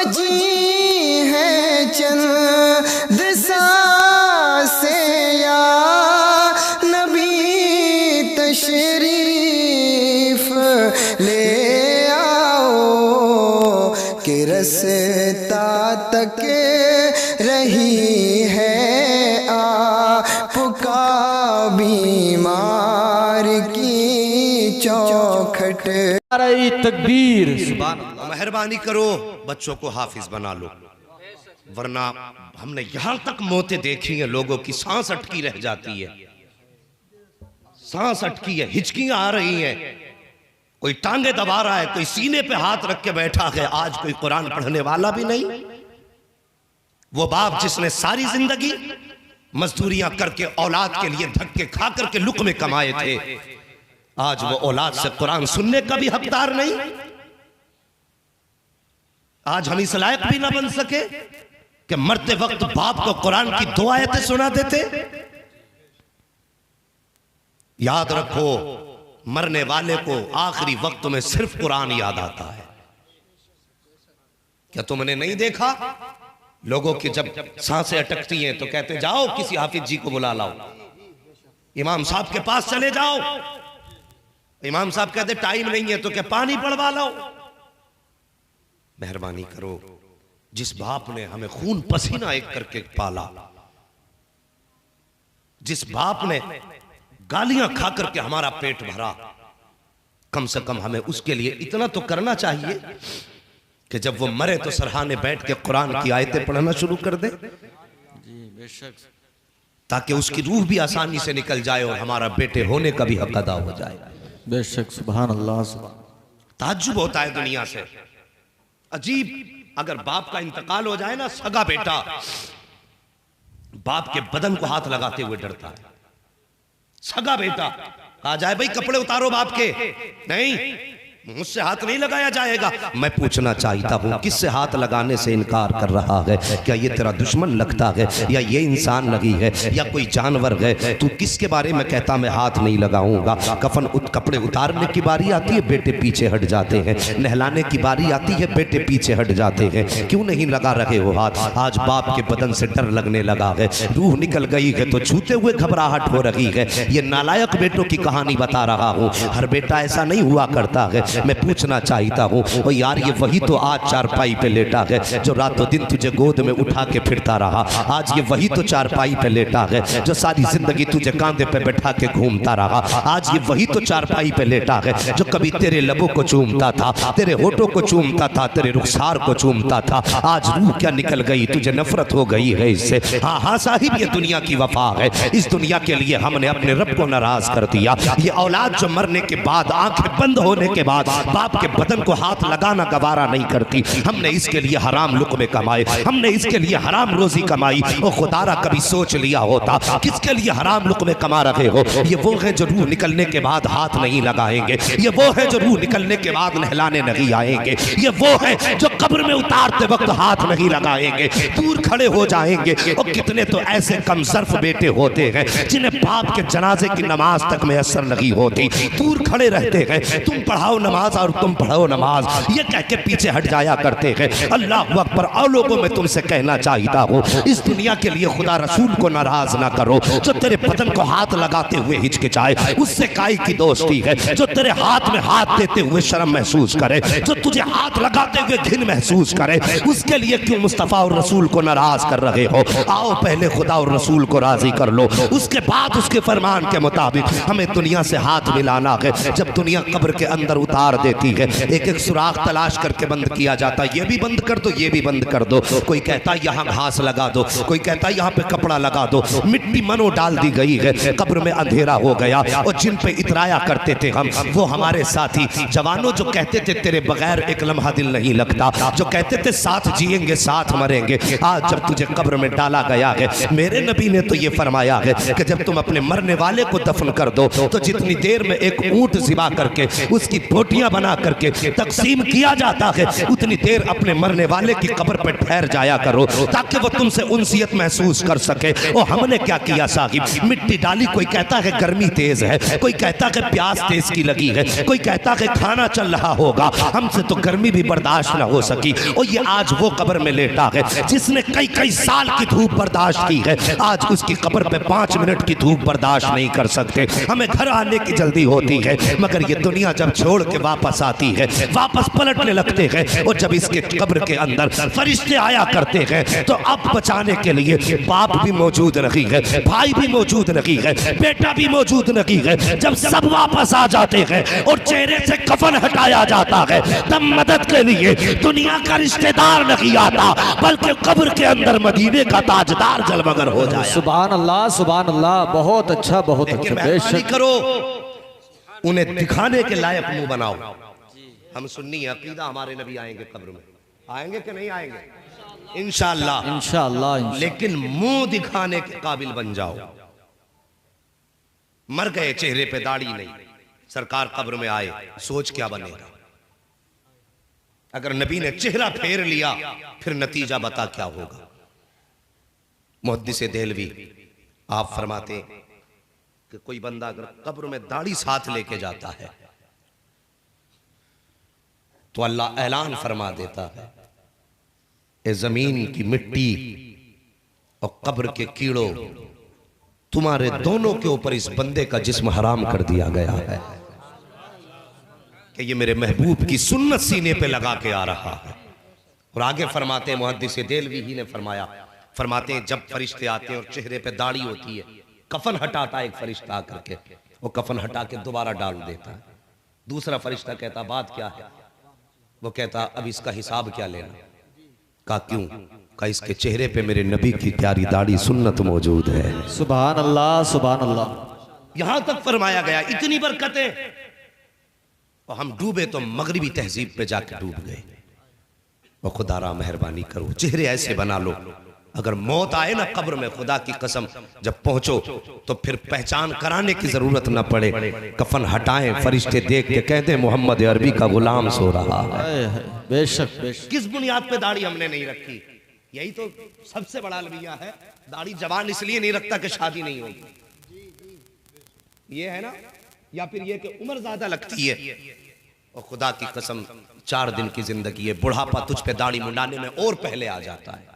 जी है चंद सांसें या नबी तशरीफ ले आओ कि रस्ता तक रही है आपका बीमार की चौखट। तकबीर। मेहरबानी करो बच्चों को हाफिज बना लो, वरना हमने यहां तक मौतें देखी हैं, लोगों की सांस अटकी रह जाती है, सांस अटकी है, हिचकियां आ रही हैं, कोई टांगे दबा रहा है, कोई सीने पे हाथ रख के बैठा है। आज कोई कुरान पढ़ने वाला भी नहीं। वो बाप जिसने सारी जिंदगी मजदूरियां करके औलाद के लिए धक्के खा करके लुक़्मे कमाए थे, आज वो औलाद से कुरान सुनने का भी हकदार नहीं। आज हम इस लायक भी ना बन सके कि मरते वक्त बाप को कुरान की 2 आयतें सुना देते। याद रखो, मरने वाले को आखिरी वक्त में सिर्फ कुरान याद आता है। क्या तुमने नहीं देखा लोगों की जब सांसें अटकती हैं तो कहते जाओ किसी हाफिज जी को बुला लाओ, इमाम साहब के पास चले जाओ। इमाम साहब कहते टाइम नहीं है तो क्या पानी पड़वा लो। मेहरबानी करो, जिस बाप ने हमें खून पसीना एक करके पाला, जिस बाप ने गालियां खा करके हमारा पेट भरा, कम से कम हमें उसके लिए इतना तो करना चाहिए कि जब वो मरे तो सरहाने बैठ के कुरान की आयतें पढ़ना शुरू कर दे। जी बेशक, ताकि उसकी रूह भी आसानी से निकल जाए और हमारा बेटे होने का भी हक अदा हो जाए। बेशक, सुभान अल्लाह। ताज्जुब होता है दुनिया से, अजीब। अगर बाप का इंतकाल हो जाए ना, सगा बेटा बाप के बदन को हाथ लगाते हुए डरता है। सगा बेटा कहा जाए भाई कपड़े उतारो बाप के, नहीं, मुझसे हाथ नहीं लगाया जाएगा। मैं पूछना चाहता हूँ, किससे हाथ लगाने से इनकार कर रहा है? क्या ये तेरा दुश्मन लगता है, या ये इंसान लगी है, या कोई जानवर है? तू किसके बारे में कहता मैं हाथ नहीं लगाऊंगा? कफन कपड़े उतारने की बारी आती है, बेटे पीछे हट जाते हैं। नहलाने की बारी आती है, बेटे पीछे हट जाते हैं। क्यों नहीं लगा रहे हो हाथ? आज बाप के बदन से डर लगने लगा है, रूह निकल गई है तो छूते हुए घबराहट हो रही है। ये नालायक बेटों की कहानी बता रहा हूँ, हर बेटा ऐसा नहीं हुआ करता है। मैं पूछना चाहता हूँ, ओ यार, ये वही तो आज चारपाई पे लेटा है जो रातों दिन तुझे गोद में उठा के फिरता रहा। आज ये वही तो चारपाई पे लेटा है जो सारी जिंदगी तुझे कांधे पे बैठा के घूमता रहा। आज ये वही तो चारपाई पे लेटा है जो कभी तेरे लबों को चूमता था, तेरे होठों को चूमता था, तेरे रुखसार को चूमता था। आज रूह क्या निकल गई, तुझे नफरत हो गई है इससे। हाँ हाँ साहिब, ये दुनिया की वफा है। इस दुनिया के लिए हमने अपने रब को नाराज कर दिया। ये औलाद जो मरने के बाद, आंखें बंद होने के बाद बाप के बदन को हाथ लगाना गवारा नहीं करती। हमने इसके लिए हराम लुक़्मे कमाए, हमने इसके लिए हराम रोजी कमाई। ओ खुदारा, कभी सोच लिया होता किसके लिए हराम लुक़्मे कमा रहे हो? ये वो है जो रूह निकलने के बाद हाथ नहीं लगाएंगे, ये वो है जो रूह निकलने के बाद नहलाने नहीं आएंगे, ये वो है जो कब्र में उतारते वक्त हाथ नहीं लगाएंगे, दूर खड़े हो जाएंगे। और कितने तो ऐसे कमजर्फ बेटे होते हैं जिन्हें बाप के जनाजे की नमाज तक में असर नहीं होती, दूर खड़े रहते हैं। तुम पढ़ाओ नमाज और तुम पढ़ो नमाज, ये कह के पीछे हट जाया करते हैं। अल्लाह अकबर। और लोगों में तुमसे कहना चाहता हूँ, इस दुनिया के लिए खुदा रसूल को नाराज ना करो। जो तेरे बदन को हाथ लगाते हुए हिचकिचाए, उससे काई की दोस्ती है? जो तेरे हाथ में हाथ देते हुए शर्म महसूस करे, जो तुझे हाथ लगाते हुए घिन महसूस करे, उसके लिए क्यों मुस्तफ़ा और रसूल को नाराज कर रहे हो? आओ पहले खुदा और रसूल को राजी कर लो, उसके बाद उसके फरमान के मुताबिक हमें दुनिया से हाथ मिलाना है। जब दुनिया कब्र के अंदर उतार देती है, एक एक सुराख तलाश करके बंद किया जाता, ये भी बंद कर दो, ये भी बंद कर दो। कोई कहता यहाँ घास लगा दो, कोई कहता यहाँ पे कपड़ा लगा दो। मिट्टी मनो डाल दी गई है, कब्र में अंधेरा हो गया। और जिन पे इतराया करते थे हम, वो हमारे साथी जवानों जो कहते थे तेरे बगैर एक लम्हा दिल नहीं लगता, जो कहते थे साथ जिएंगे साथ मरेंगे, आज जब तुझे कब्र में डाला गया है, मेरे नबी ने तो ये फरमाया है कि जब तुम अपने मरने वाले को दफन कर दो तो जितनी देर में एक ऊंट ज़िबा करके उसकी रोटियां बना करके तकसीम किया जाता है, उतनी देर अपने मरने वाले की कब्र पर ठहर जाया करो ताकि वो तुमसे उनसियत महसूस कर सके। और हमने क्या किया साहिब, मिट्टी डाली, कोई कहता है गर्मी तेज है, कोई कहता है प्यास तेज की लगी है, कोई कहता है खाना चल रहा होगा, हमसे तो गर्मी भी बर्दाश्त न हो सकी। और ये आज वो कब्र में लेटा है जिसने कई कई साल की धूप बर्दाश्त की है, आज उसकी कब्र पे 5 मिनट की धूप बर्दाश्त नहीं कर सकते। हमें घर आने की जल्दी होती है, मगर ये दुनिया जब छोड़ के वापस आती है, वापस पलटने लगते हैं। और जब इसके कब्र के अंदर फरिश्ते आया करते हैं तो अब बचाने के लिए बाप भी मौजूद नहीं है, भाई भी मौजूद नहीं है, बेटा भी मौजूद नहीं है। जब सब वापस आ जाते हैं और चेहरे से कफन हटाया जाता है, तब मदद के लिए दुनिया का रिश्तेदार नहीं आता, बल्कि कब्र के अंदर मदीने का ताजदार जलमगर हो जाए। सुभान अल्लाह, सुभान अल्लाह। बहुत अच्छा, बहुत अच्छा। बेशक करो, उन्हें दिखाने के लायक मुंह बनाओ। हम सुन्नी अकीदा, हमारे नबी आएंगे कब्र में, आएंगे कि नहीं आएंगे? इंशाअल्लाह, इंशाअल्लाह। लेकिन मुंह दिखाने के काबिल बन जाओ। मर गए, चेहरे पे दाढ़ी नहीं, सरकार कब्र में आए, सोच क्या बनेगा? अगर नबी ने चेहरा फेर लिया फिर नतीजा बता क्या होगा। मुहद्दिस देहलवी आप फरमाते कि कोई बंदा अगर कब्र में दाढ़ी साथ लेके जाता है तो अल्लाह ऐलान फरमा देता है, ए जमीन की मिट्टी और कब्र के कीड़ों, तुम्हारे दोनों के ऊपर इस बंदे का जिस्म हराम कर दिया गया है कि ये मेरे महबूब की सुन्नत सीने पे लगा के आ रहा है। और आगे फरमाते हैं, मुहद्दिस देहलवी ही ने फरमाया, फरमाते हैं जब फरिश्ते आते हैं और चेहरे पे दाढ़ी होती है, कफन हटाता है एक फरिश्ता आकर के, वो कफन हटा के दोबारा डाल देता है। दूसरा फरिश्ता कहता बात क्या है? वो कहता अब इसका हिसाब क्या लेना? कहा क्यों? कहा इसके चेहरे पे मेरे नबी की प्यारी दाढ़ी सुन्नत मौजूद है। सुभान अल्लाह, सुभान अल्लाह। यहां तक फरमाया गया, इतनी बरकतें। और हम डूबे तो मगरिबी तहजीब पे जाके डूब गए। और खुदारा मेहरबानी करो, चेहरे ऐसे बना लो, अगर मौत आए ना कब्र में, खुदा की कसम जब पहुंचो तो फिर पहचान कराने की जरूरत ना पड़े। कफन हटाएं, फरिश्ते देख के कहते मोहम्मद अरबी का गुलाम सो रहा है। बेशक, बेशक। किस बुनियाद पे दाढ़ी हमने नहीं रखी? यही तो सबसे बड़ा अलविया है। दाढ़ी जवान इसलिए नहीं रखता कि शादी नहीं होगी, ये है ना, या फिर ये कि उम्र ज्यादा लगती है। और खुदा की कसम 4 दिन की जिंदगी है, बुढ़ापा तुझ पे दाढ़ी मुंडाने में और पहले आ जाता है।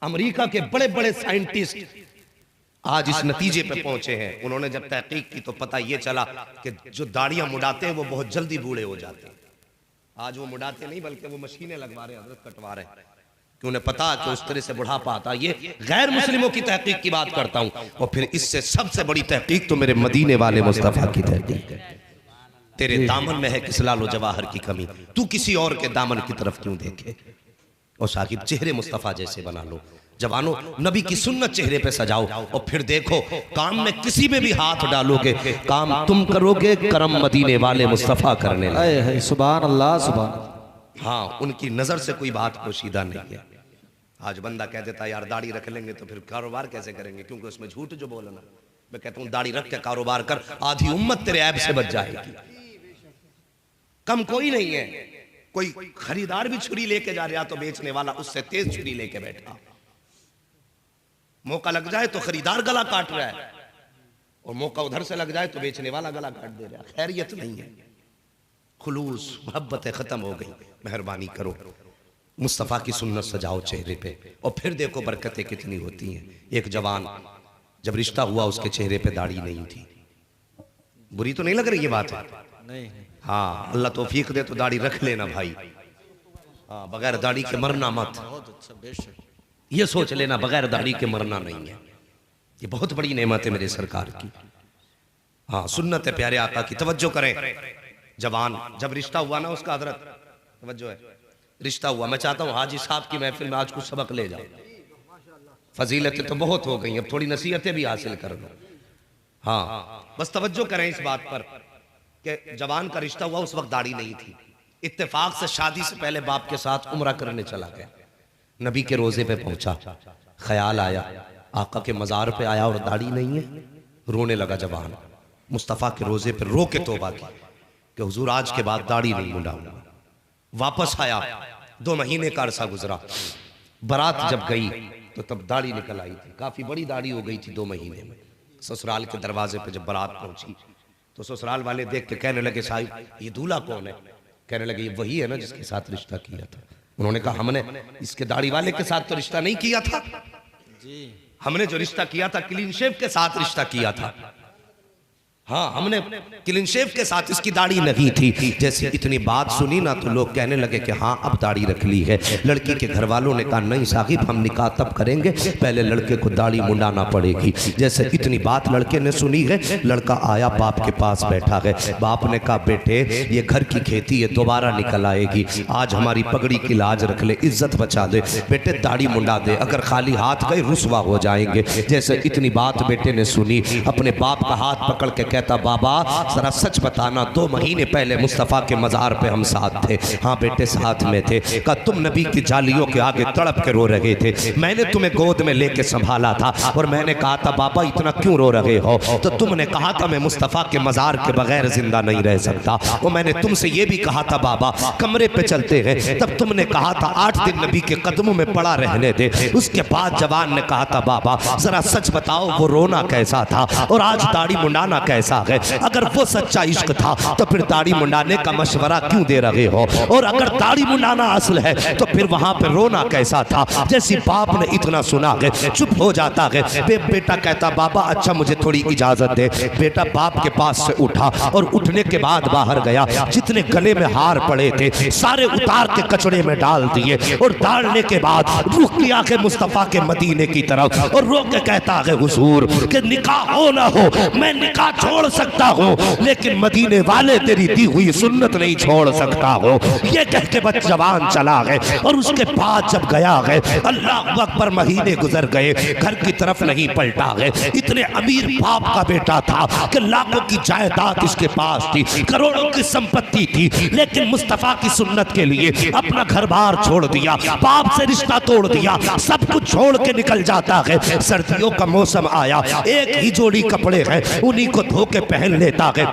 अमेरिका के बड़े बड़े साइंटिस्ट आज इस नतीजे पे पहुंचे हैं। उन्होंने जब तहकीक की तो पता ये चला कि जो दाढ़ियां मुड़ाते हैं वो बहुत जल्दी बूढ़े हो जाते हैं। आज वो मुड़ाते नहीं बल्कि वो मशीनें लगवा रहे हैं, हजरत कटवा रहे हैं, कि उन्हें पता कि उस तरह से बुढ़ापा आता। ये गैर मुस्लिमों की तहकीक की बात करता हूं। और फिर इससे सबसे बड़ी तहकीक तो मेरे मदीने वाले मुस्तफा की तहकीक है। तेरे दामन में है किस लालो जवाहर की कमी, तू किसी और के दामन की तरफ क्यों देखे? और साकिब चेहरे मुस्तफा जैसे बना लो। जवानों, नबी की सुन्नत चेहरे पे सजाओ और फिर देखो काम में किसी में भी हाथ डालोगे, काम तुम करोगे, करम मदीने वाले मुस्तफा करने लगे। सुभान अल्लाह, सुभान। हाँ, उनकी नजर से कोई बात पोशीदा नहीं है। आज बंदा कह देता यार दाढ़ी रख लेंगे तो फिर कारोबार कैसे करेंगे, क्योंकि उसमें झूठ जो बोलना। मैं कहता हूं दाढ़ी रख के कारोबार कर, आधी उम्मत तेरे ऐब से बच जाएगी। कम कोई नहीं है। कोई खरीदार भी छुरी लेके जा रहा तो बेचने वाला उससे तेज छुरी लेके बैठा। मौका लग जाए तो खरीदार गला काट रहा है और मौका उधर से लग जाए तो बेचने वाला गला काट दे रहा है। खैरियत नहीं है। खुलूस मोहब्बतें खत्म हो गई। मेहरबानी करो, मुस्तफ़ा की सुन्नत सजाओ चेहरे पे और फिर देखो बरकतें कितनी होती हैं। एक जवान जब रिश्ता हुआ उसके चेहरे पे दाढ़ी नहीं थी। बुरी तो नहीं लग रही ये बात है? नहीं। हाँ, अल्लाह तौफीक दे तो दाढ़ी रख लेना भाई। हाँ, बगैर दाढ़ी के मरना मत। बहुत अच्छा, बेशक। ये सोच लेना बगैर दाढ़ी के मरना नहीं है। ये बहुत बड़ी नेमत है मेरे सरकार की। हाँ, सुन्नत है प्यारे आका की। तवज्जो करें। जवान जब रिश्ता हुआ ना उसका, हजरत तवज्जो है, रिश्ता हुआ। मैं चाहता हूँ हाजी साहब की महफिल में आज कुछ सबक ले जाओ। फजीलतें तो बहुत हो गई, अब थोड़ी नसीहतें भी हासिल कर लो। हाँ, बस तवज्जो करें इस बात पर कि जवान का रिश्ता हुआ, उस वक्त दाढ़ी नहीं थी। इत्तेफाक से शादी से पहले बाप के साथ उम्रा करने चला गया। नबी के रोजे पे पहुंचा, ख्याल आया आका के मजार पे आया और दाढ़ी नहीं है। रोने लगा जवान। मुस्तफ़ा के रोजे पे रो के तौबा की। कि हुजूर आज के बाद दाढ़ी नहीं मुंडाऊंगा। वापस आया, 2 महीने का अरसा गुजरा। बारात जब गई तो तब दाढ़ी निकल आई थी, काफी बड़ी दाढ़ी हो गई थी 2 महीने में। ससुराल के दरवाजे पे जब बारात पहुंची तो ससुराल वाले देख के कहने लगे साहिब ये दूल्हा कौन है? कहने लगे ये वही है ना जिसके साथ रिश्ता किया था। उन्होंने कहा हमने इसके दाढ़ी वाले के साथ तो रिश्ता नहीं किया था जी, हमने जो रिश्ता किया था क्लीन शेव के साथ रिश्ता किया था। हाँ, हमने क्लीन शेव के साथ, इसकी दाढ़ी नहीं थी। जैसे इतनी बात सुनी ना तो लोग कहने लगे कि हाँ अब दाढ़ी रख ली है। लड़की के घर वालों ने कहा नहीं साहिब हम निकाह तब करेंगे, पहले लड़के को दाढ़ी मुंडाना पड़ेगी। जैसे इतनी बात लड़के ने सुनी है, लड़का आया बाप के पास बैठा है। बाप ने कहा बेटे ये घर की खेती है, दोबारा निकल आएगी, आज हमारी पगड़ी की लाज रख ले, इज्जत बचा दे, बेटे दाढ़ी मुंडा दे, अगर खाली हाथ गए रुसवा हो जाएंगे। जैसे इतनी बात बेटे ने सुनी, अपने बाप का हाथ पकड़ के कहता बाबा जरा सच बताना 2 महीने पहले मुस्तफ़ा के मज़ार पे हम साथ थे? हाँ बेटे साथ में थे। कहा तुम नबी की जालियों के आगे तड़प के रो रहे थे, मैंने तुम्हें गोद में लेके संभाला था और मैंने कहा था बाबा इतना क्यों रो रहे हो? तो तुमने कहा था मैं मुस्तफ़ा के मज़ार के बगैर जिंदा नहीं रह सकता। वो मैंने तुमसे ये भी कहा था बाबा कमरे पे चलते हैं, तब तुमने कहा था 8 दिन नबी के कदमों में पड़ा रहने दे। उसके बाद जवान ने कहा था बाबा जरा सच बताओ वो रोना कैसा था और आज दाढ़ी मुंडाना कैसा है? अगर वो सच्चा इश्क था तो फिर दाढ़ी मुंडाने का मशवरा क्यों दे रहे हो? और अगर दाढ़ी मुंडाना असल है तो फिर वहां पर रोना कैसा था? जैसी बाप ने इतना सुना है चुप हो जाता है। बेटा कहता बाबा अच्छा मुझे थोड़ी इजाजत दे। बेटा बाप के पास से उठा और उठने के बाद बाहर गया, जितने गले में हार पड़े थे सारे उतार के कचड़े में डाल दिए और डालने के बाद रुख किया के मुस्तफा के मदीने की तरफ और रो के कहता है हुजूर कि निकाह हो ना हो मैं निकाह छोड़ सकता हूँ लेकिन मदीने वाले तेरी दी हुई सुन्नत नहीं छोड़ सकता हूँ। ये कह के बच जवान चला गए और उसके बाद जब गया गए अल्लाह अकबर महीने गुजर गए, घर की तरफ नहीं पलटा गए। इतने अमीर बाप का बेटा था कि लाखों की जायदाद इसके पास थी, करोड़ों की संपत्ति थी, लेकिन मुस्तफा की सुन्नत के लिए अपना घर बार छोड़ दिया, बाप से रिश्ता तोड़ दिया, सब कुछ छोड़ के निकल जाता है। सर्दियों का मौसम आया, एक ही जोड़ी कपड़े हैं उन्हीं को धो के पहन लेता है।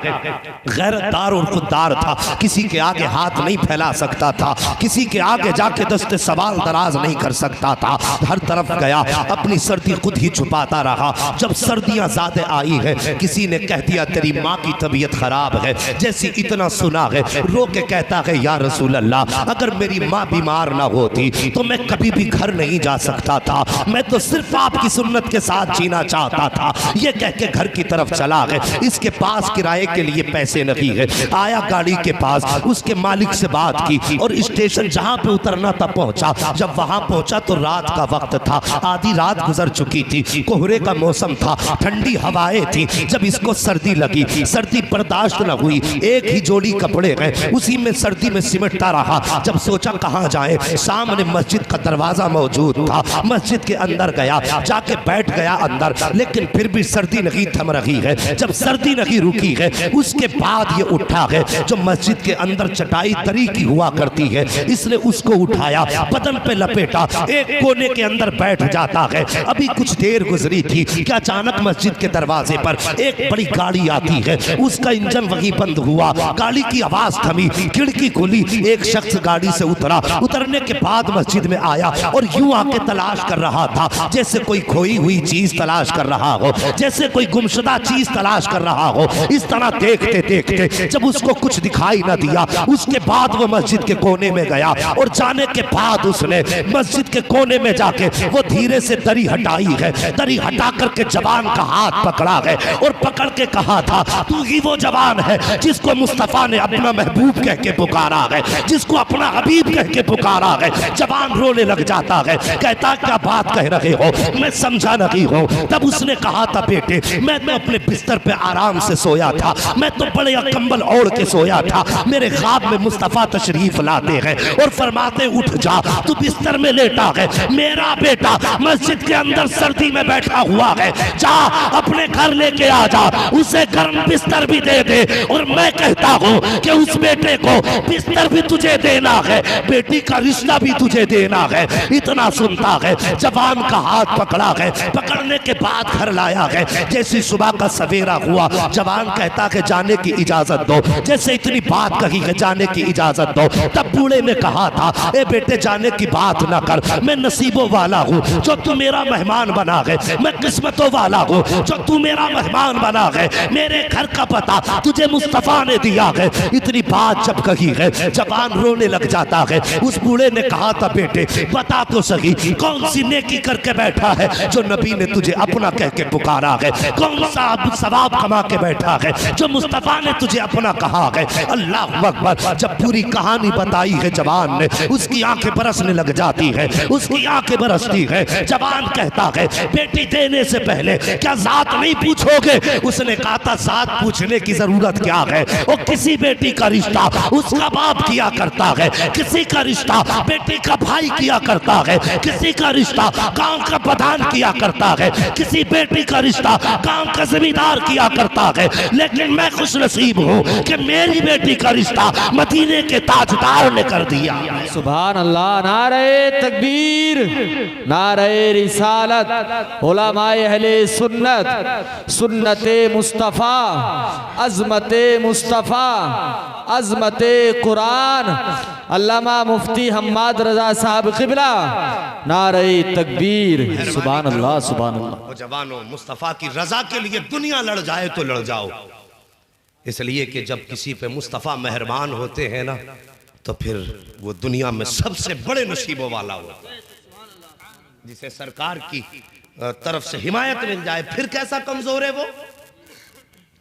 गैरतदार और खुददार था, किसी के आगे हाथ नहीं फैला सकता था, किसी के आगे जाके दस्ते सवाल दराज नहीं कर सकता था। हर तरफ गया अपनी सर्दी खुद ही छुपाता रहा। जब सर्दियां ज्यादा आई है किसी ने कह दिया तेरी माँ की तबीयत खराब है, जैसी इतना सुना है रो के कहता है या रसूल अल्लाह अगर मेरी माँ बीमार ना होती तो मैं कभी भी घर नहीं जा सकता था, मैं तो सिर्फ आपकी सुन्नत के साथ जीना चाहता था। ये कह के घर की तरफ चला गया। इसके पास किराए के लिए पैसे नहीं है। आया गाड़ी के पास, उसके मालिक से बात की और स्टेशन जहां पे उतरना था पहुंचा। जब वहां पहुंचा तो रात का वक्त था, आधी रात गुजर चुकी थी, कोहरे का मौसम था, ठंडी हवाएं थी। जब इसको सर्दी लगी, सर्दी बर्दाश्त न हुई, एक ही जोड़ी कपड़े हैं उसी में सर्दी में सिमटता रहा। जब सोचा कहां जाए, सामने मस्जिद का दरवाजा मौजूद था, मस्जिद के अंदर गया, जाके बैठ गया अंदर, लेकिन फिर भी सर्दी नहीं थम रही है। जब सर्दी नहीं रुकी है उसके बाद ये उठा है, जो मस्जिद के अंदर चटाई तरी की हुआ करती है, इसने उसको उठाया, बदन पे लपेटा, एक कोने के अंदर बैठ जाता है। अभी कुछ देर गुजरी थी कि अचानक मस्जिद के दरवाजे पर एक बड़ी गाड़ी आती है, उसका इंजन वहीं बंद हुआ, गाड़ी की आवाज थमी, खिड़की खुली, एक शख्स गाड़ी से उतरा। उतरने के बाद मस्जिद में आया और यूं आके तलाश कर रहा था जैसे कोई खोई हुई चीज तलाश कर रहा हो, जैसे कोई गुमशुदा चीज तलाश कर रहा हो। इस तरह देखते देखते जब उसको कुछ दिखाई न दिया, उसके बाद वो मस्जिद के कोने में गया और जाने के बाद उसने मस्जिद के कोने में जाके वो धीरे से दरी हटाई है, दरी हटा करके जवान का हाथ पकड़ा है और पकड़ के कहा था तू ही वो जवान है जिसको मुस्तफा ने अपना महबूब कह के पुकारा है, जिसको अपना हबीब कह के पुकारा है। जवान रोने लग जाता है, कहता क्या बात कह रहे हो, मैं समझा नहीं हूँ। तब उसने कहा था बेटे मैं तो अपने बिस्तर पे आराम से सोया था, मैं तो बड़े कंबल ओढ़ के सोया था, मेरे ख्वाब में मुस्तफा तशरीफ लाते हैं और फरमाते उठ जा, तू बिस्तर में लेटा है, मेरा बेटा मस्जिद के अंदर सर्दी में बैठा हुआ है, जा अपने घर लेके आ जा, उसे गर्म बिस्तर भी दे दे और मैं कहता हूँ कि उस बेटे को बिस्तर भी तुझे देना है, बेटी का रिश्ता भी तुझे देना है। इतना सुनता है, जवान का हाथ पकड़ा है, पकड़ने के बाद घर लाया है। जैसी सुबह का सवेरा हुआ। जवान कहता कि जाने की इजाजत दो। जैसे इतनी बात कही कि जाने की इजाजत दो, तब बूढ़े ने कहा था, ए बेटे जाने की बात ना कर, मैं नसीबों वाला हूँ जो तू मेरा मेहमान बना गए, मैं किस्मतों वाला हूँ जो तू मेरा मेहमान बना गए, मेरे घर का पता तुझे मुस्तफा ने दिया है। इतनी बात जब कही है जवान रोने लग जाता है। उस बूढ़े ने कहा था, बेटे बता तो सही कौन सी नेकी करके बैठा है जो नबी ने तुझे अपना कह के पुकारा है, कौन सा सवाब कमा के बैठा है जो मुस्तफा ने तुझे अपना कहा है। अल्लाह अकबर। जब पूरी कहानी बताई है जवान ने, उसकी आंखें बरसने लग जाती है, उसकी आंखें बरसती है। जवान कहता है, बेटी देने से पहले क्या जात नहीं पूछोगे? उसने कहा था, जात पूछने की जरूरत क्या है, वो किसी बेटी का रिश्ता उसका बाप किया करता है, किसी का रिश्ता बेटी का भाई किया करता है, किसी का रिश्ता गांव का प्रधान किया करता है, किसी बेटी का रिश्ता गांव का जमींदार किया करता है। लेकिन मैं खुश नसीब हूँ कि मेरी बेटी का रिश्ता मदीने के ताजदार ने कर दिया। सुभान अल्लाह। नारे तकबीर, नारे रिसालत, उलमाए अहले सुन्नत, सुन्नते मुस्तफ़ा, अज़मते मुस्तफ़ा, अज़मते कुरान, अल्लामा मुफ्ती हम्माद रजा साहब क़िबला, नारे तकबीर। सुभान अल्लाह, सुभान अल्लाह। जवानों, मुस्तफ़ा की रजा के लिए दुनिया लड़ जाए तो लड़ जाओ, इसलिए कि जब किसी पे मुस्तफ़ा मेहरबान होते हैं ना, तो फिर वो दुनिया में सबसे बड़े नसीबों वाला होता है। जिसे सरकार की तरफ से हिमायत मिल जाए, फिर कैसा कमजोर है वो।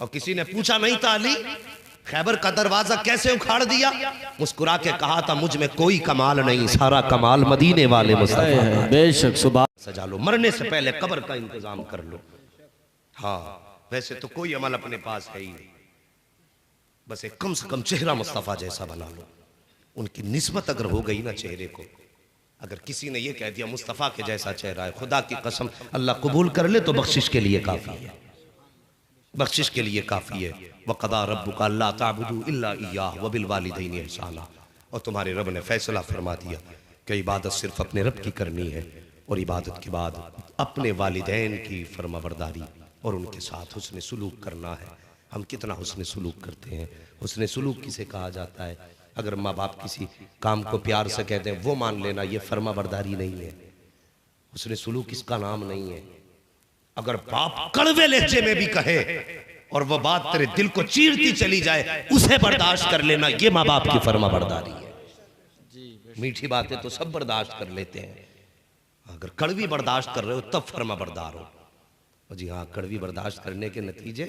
और किसी ने पूछा नहीं था, अली खैबर का दरवाजा कैसे उखाड़ दिया? मुस्कुरा के कहा था, मुझ में कोई कमाल नहीं, सारा कमाल मदीने वाले मुस्तफा। बेशक। सुभान। सजा लो, मरने से पहले कब्र का इंतजाम कर लो। हाँ, वैसे तो कोई अमल अपने पास है ही नहीं, बस एक कम से कम चेहरा मुस्तफा जैसा बना लो। उनकी निस्बत अगर हो गई ना चेहरे को, अगर किसी ने ये कह दिया मुस्तफ़ा के जैसा चेहरा है, खुदा की कसम अल्लाह कबूल कर ले तो बख्शिश के लिए काफ़ी है, बख्शिश के लिए काफ़ी है। वक़दा रब्बुका अल्ला ताबुदू इल्ला इय्याहु व बिल वालिदैनि इहसाना। और तुम्हारे रब ने फैसला फरमा दिया कि इबादत सिर्फ अपने रब की करनी है, और इबादत के बाद अपने वालिदैन की फरमाबरदारी और उनके साथ हुस्न सुलूक करना है। हम कितना हुस्न सुलूक करते हैं? हुस्न सुलूक किसे कहा जाता है? अगर माँ बाप किसी काम को प्यार से कहते हैं वो मान लेना, ये फर्मा बरदारी नहीं है, हुस्न सुलूक इसका नाम नहीं है। अगर बाप कड़वे लहजे में भी कहे और वो बात तेरे दिल को चीरती चली जाए, उसे बर्दाश्त कर लेना, ये माँ बाप की फर्मा बरदारी है। मीठी बातें तो सब बर्दाश्त कर लेते हैं, अगर कड़वी बर्दाश्त कर रहे हो तब फर्मा बरदार हो। और जी हाँ, कड़वी बर्दाश्त करने के नतीजे,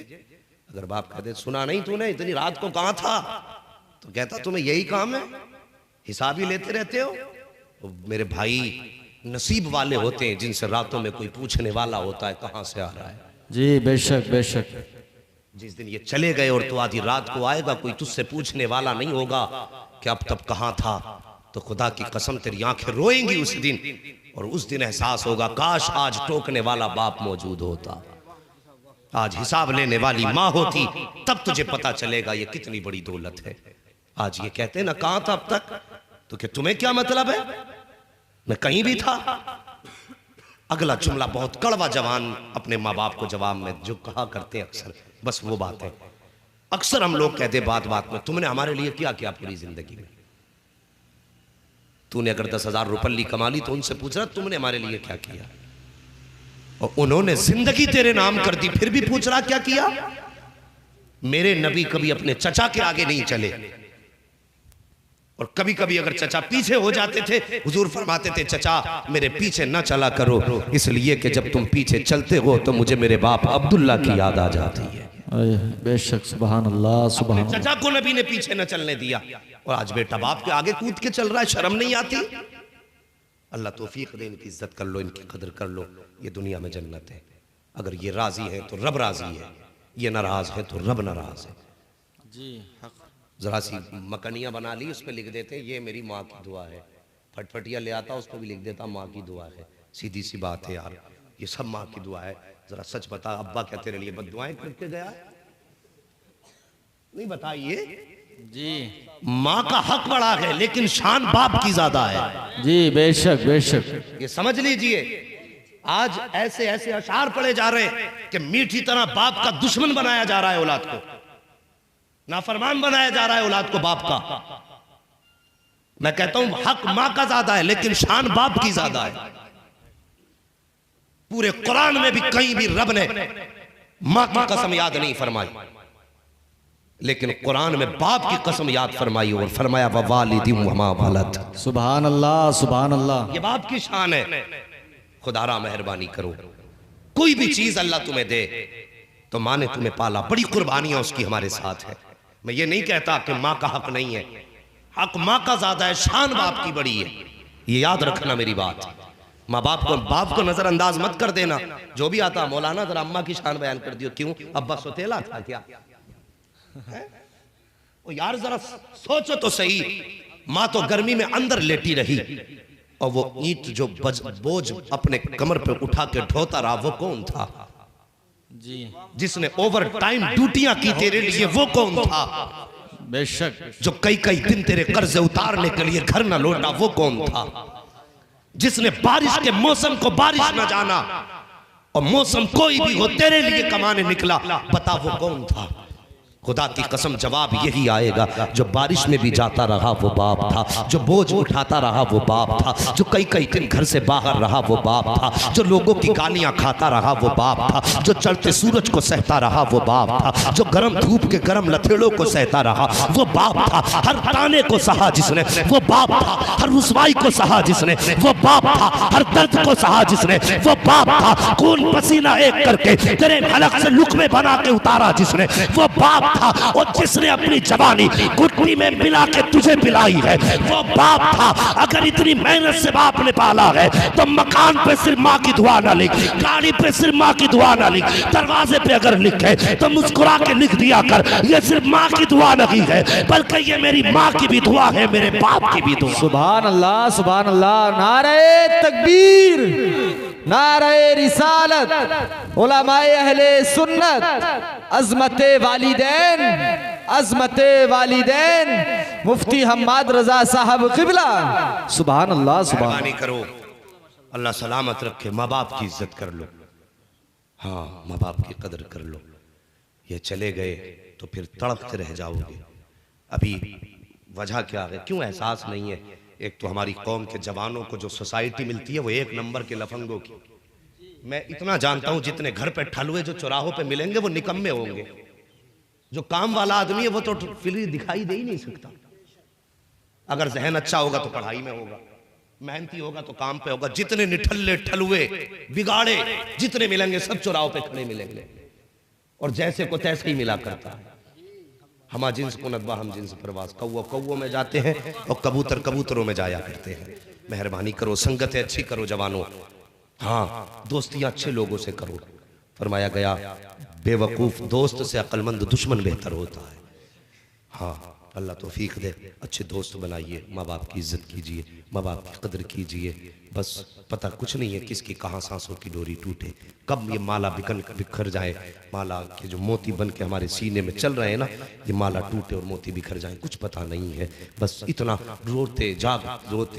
अगर बाप कहते सुना नहीं तूने, इतनी रात को कहाँ था, तो कहता तुम्हें यही काम है, हिसाब ही लेते रहते हो। तो मेरे भाई नसीब वाले होते हैं जिनसे रातों में कोई पूछने वाला होता है कहाँ से आ रहा है। जी बेशक बेशक। जिस दिन ये चले गए और तू आधी रात को आएगा, कोई तुझसे पूछने वाला नहीं होगा कि अब तब कहाँ था, तो खुदा की कसम तेरी आंखें रोएंगी उस दिन, और उस दिन एहसास होगा काश आज टोकने वाला बाप मौजूद होता, आज हिसाब लेने वाली माँ होती, तब तुझे पता चलेगा ये कितनी बड़ी दौलत है। आज ये कहते हैं ना कहाँ था अब तक, तो कि तुम्हें क्या मतलब है, मैं कहीं भी था। अगला जुमला बहुत कड़वा जवान अपने माँ बाप को जवाब में जो कहा करते हैं अक्सर, बस वो बात है। अक्सर हम लोग कहते बात बात में, तुमने हमारे लिए क्या किया पूरी जिंदगी में? तूने अगर 10,000 रुपये कमा ली तो उनसे पूछ रहा तुमने हमारे लिए क्या किया, और उन्होंने जिंदगी तेरे नाम कर दी, फिर भी पूछ रहा क्या किया। मेरे नबी कभी अपने चचा के आगे नहीं चले, और कभी कभी अगर चचा पीछे हो जाते थे, हुजूर फरमाते थे चचा मेरे पीछे न चला करो, इसलिए कि जब तुम पीछे चलते हो तो मुझे मेरे बाप अब्दुल्ला की याद आ जाती है। बेशक सुभान अल्लाह सुभान अल्लाह। चचा को नबी ने पीछे न चलने दिया, और आज बेटा बाप के आगे कूद के चल रहा है, शर्म नहीं आती? अल्लाह तौफीक दे, इनकी इज्जत कर लो, इनकी कदर कर लो, ये दुनिया में जन्नत है। अगर ये राजी है तो रब राजी है, ये नाराज है तो रब नाराज है। जी जरा सी मकनियाँ बना ली, उस पर लिख देते ये मेरी माँ की दुआ है, फटफटिया ले आता उस पर भी लिख देता माँ की दुआ है। सीधी सी बात है यार, ये सब माँ की दुआ है। जरा सच बता, अब्बा क्या तेरे लिए बद्दुआएं करके गया? नहीं बताइए जी। माँ का हक बड़ा है लेकिन शान बाप की ज्यादा है। जी बेशक बेशक। ये समझ लीजिए, आज ऐसे ऐसे अशार पढ़े जा रहे हैं कि मीठी तरह बाप का दुश्मन बनाया जा रहा है औलाद को, नाफरमान बनाया जा रहा है औलाद को बाप का। मैं कहता हूं हक मां का ज्यादा है लेकिन शान बाप की ज्यादा है। पूरे कुरान में भी कहीं भी रब ने मां की कसम याद नहीं फरमाई, लेकिन कुरान में बाप की कसम याद फरमाई और फरमाया ववालिदी वमा वलद। सुभान अल्लाह सुभान अल्लाह। ये बाप की शान है। खुदारा मेहरबानी करो, कोई भी चीज अल्लाह तुम्हें दे तो मां ने तुम्हें पाला, बड़ी कुर्बानियां उसकी हमारे साथ है। मैं ये नहीं कहता कि मां का हक नहीं है, हक मां का ज्यादा है, शान बाप की बड़ी है। ये याद रखना मेरी बात। माँ बाप को नजरअंदाज मत कर देना। जो भी आता मौलाना जरा अम्मा की शान बयान कर दियो, क्यों अब्बा सोतेला था क्या? ओ यार जरा सोचो तो सही, माँ तो गर्मी में अंदर लेटी रही और वो ईंट जो बोझ अपने कमर पे उठा के ढोता रहा, वो कौन था? जी जिसने ओवर टाइम ड्यूटियां की तेरे लिए, वो कौन था? बेशक। जो कई कई दिन तेरे कर्ज उतारने के लिए घर ना लौटा, वो कौन था? जिसने बारिश के मौसम को बारिश न जाना और मौसम कोई भी हो तेरे लिए कमाने निकला, बता वो कौन था? खुदा की कसम जवाब यही आएगा, जो बारिश में भी जाता रहा वो बाप था, जो बोझ उठाता रहा वो बाप था, जो कई कई दिन घर से बाहर रहा वो बाप था, जो लोगों की गालियां खाता रहा वो बाप था, जो चढ़ते सूरज को सहता रहा वो बाप था, जो गर्म धूप के गर्म लथेड़ों को सहता रहा वो बाप था, हर ताने को सहा जिसने वो बाप था, हर रुसवाई को सहा जिसने वो बाप था, हर दर्द को सहा जिसने वो बाप था, खून पसीना एक करके तेरे हलक से लुक़मे बना के उतारा जिसने वो बाप था, और जिसने अपनी जवानी घुटनी में मिला के तुझे पिलाई है वो बाप था। अगर इतनी मेहनत से बाप ने पाला है तो मकान पे सिर्फ माँ की दुआ ना लिख, गाड़ी पे सिर्फ माँ की दुआ ना लिख, दरवाजे पे अगर लिखे तो मुस्कुरा के लिख दिया कर, ये सिर्फ माँ की दुआ नहीं है बल्कि ये मेरी माँ की भी दुआ है, मेरे बाप की भी दुआ। सुभान अल्लाह सुभान अल्लाह। नारे तकबीर, नारे रिसालत, उलमाए अहले सुन्नत, अज़मते वालिदैन, अज़मते वालिदैन, मुफ्ती हम्माद रजा साहब क़िबला। सुभान अल्लाह सुभान। मेहरबानी करो, अल्लाह सलामत रखे। माँ बाप की इज्जत कर लो, हाँ माँ बाप की कदर कर लो। ये चले गए तो फिर तड़पते रह जाओगे। अभी वजह क्या है, क्यों एहसास नहीं है? एक तो हमारी कौम के जवानों को जो सोसाइटी मिलती है वो एक नंबर के लफंगों की। मैं इतना जानता हूं जितने घर पे ठलुए जो चौराहों पे मिलेंगे वो निकम्मे होंगे। जो काम वाला आदमी है वो तो फिर दिखाई दे ही नहीं सकता। अगर जहन अच्छा होगा तो पढ़ाई में होगा, मेहनती होगा तो काम पे होगा। जितने निठल्ले ठलुए बिगाड़े जितने मिलेंगे सब चौराहों पे खड़े मिलेंगे और जैसे को तैसे ही मिला करता है। हमा जिन्स को नदवा हम जिन्स प्रवास, कौवा कौवों में जाते हैं और कबूतर कबूतरों में जाया करते हैं। मेहरबानी करो, संगतें अच्छी करो जवानों, हाँ दोस्तियां अच्छे लोगों से करो। फरमाया गया बेवकूफ़ दोस्त से अक्लमंद दुश्मन बेहतर होता है। हाँ अल्लाह तौफीक दे, अच्छे दोस्त बनाइए, माँ बाप की इज्जत कीजिए, माँ बाप की कदर कीजिए। बस पता कुछ नहीं है किसकी कहाँ सांसों की डोरी टूटे, कब ये माला बिखर जाए। माला के जो मोती बन के हमारे सीने में चल रहे हैं ना, ये माला टूटे और मोती बिखर जाए, कुछ पता नहीं है। बस इतना रोते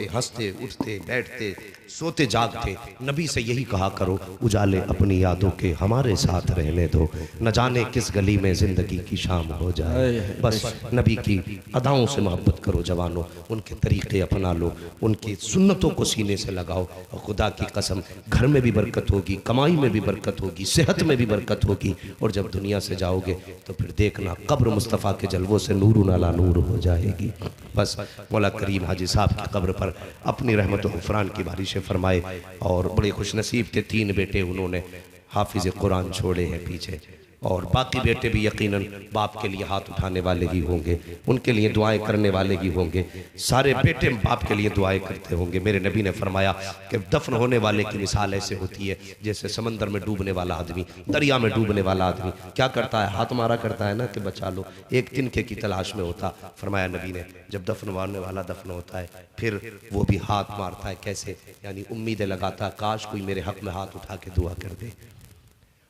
हंसते उठते बैठते सोते जागते नबी से यही कहा करो, उजाले अपनी यादों के हमारे साथ रहने दो, न जाने किस गली में जिंदगी की शाम हो जाए। बस नबी की अदाओं से मोहब्बत करो जवानों, उनके तरीके अपना लो, उनकी सुन्नतों को सीने से लगाओ और खुदा की कसम घर में भी बरकत होगी, कमाई में भी बरकत होगी, सेहत में भी बरकत होगी। और जब दुनिया से जाओगे तो फिर देखना कब्र मुस्तफ़ा के जलवों से नूर अला नूर हो जाएगी। बस मौला करीम हाजी साहब की कब्र पर अपनी रहमत व गुफ़रान की बारिशें फरमाए। और बड़े खुश नसीब थे, 3 बेटे उन्होंने हाफिज़ कुरान छोड़े हैं पीछे, और बाकी बेटे भी यकीनन बाप के लिए हाथ उठाने वाले ही होंगे, उनके लिए दुआएं करने वाले ही होंगे। सारे बेटे बाप के लिए दुआएं करते होंगे। मेरे नबी ने फरमाया कि दफन होने वाले की मिसाल ऐसे होती है जैसे समंदर में डूबने वाला आदमी, दरिया में डूबने वाला आदमी क्या करता है, हाथ मारा करता है ना कि बचा लो, एक तिनके की तलाश में होता। फरमाया नबी ने जब दफन होने वाला दफन होता है फिर वो भी हाथ मारता है, कैसे, यानी उम्मीदें लगाता है काश कोई मेरे हक में हाथ उठा के दुआ कर दे।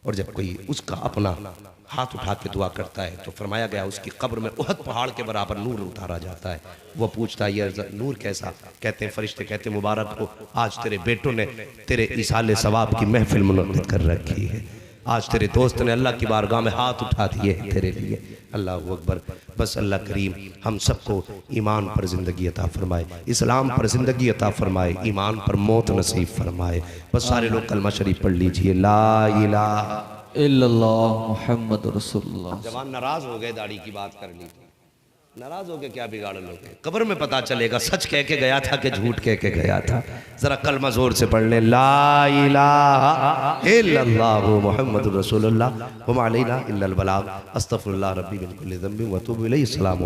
और जब कोई उसका अपना हाथ उठा के दुआ करता है तो फरमाया गया उसकी कब्र में उहद पहाड़ के बराबर नूर उतारा जाता है। वो पूछता है ये नूर कैसा? कहते हैं फरिश्ते कहते हैं मुबारक हो, आज तेरे बेटों ने तेरे इसाले सवाब की महफिल मुनक्किद कर रखी है, आज तेरे दोस्त ने अल्लाह की बारगाह में हाथ उठा दिए तेरे लिए। अल्लाह अकबर। बस अल्लाह करीम हम सबको ईमान पर ज़िंदगी अता फरमाए, इस्लाम पर ज़िंदगी अता फरमाए, ईमान पर मौत नसीब फरमाए। बस सारे लोग कलमा शरीफ पढ़ लीजिए, ला इलाहा इल्लल्लाह मुहम्मद रसूलुल्लाह। जवान नाराज हो गए, दाढ़ी की बात कर ली, नाराज हो गए, क्या बिगाड़ लोगे? कब्र में पता चलेगा सच कह के गया था कि झूठ कह के गया था। जरा कलमा जोर से पढ़ ले, ला इलाहा इल्लल्लाह मुहम्मदुर रसूलुल्लाह व मा अलैना इल्लल बलाग, अस्तगफिरुल्लाह रब्बी मिन कुल्ली ज़ंबिन व अतूबु इलैहि। अस्सलामु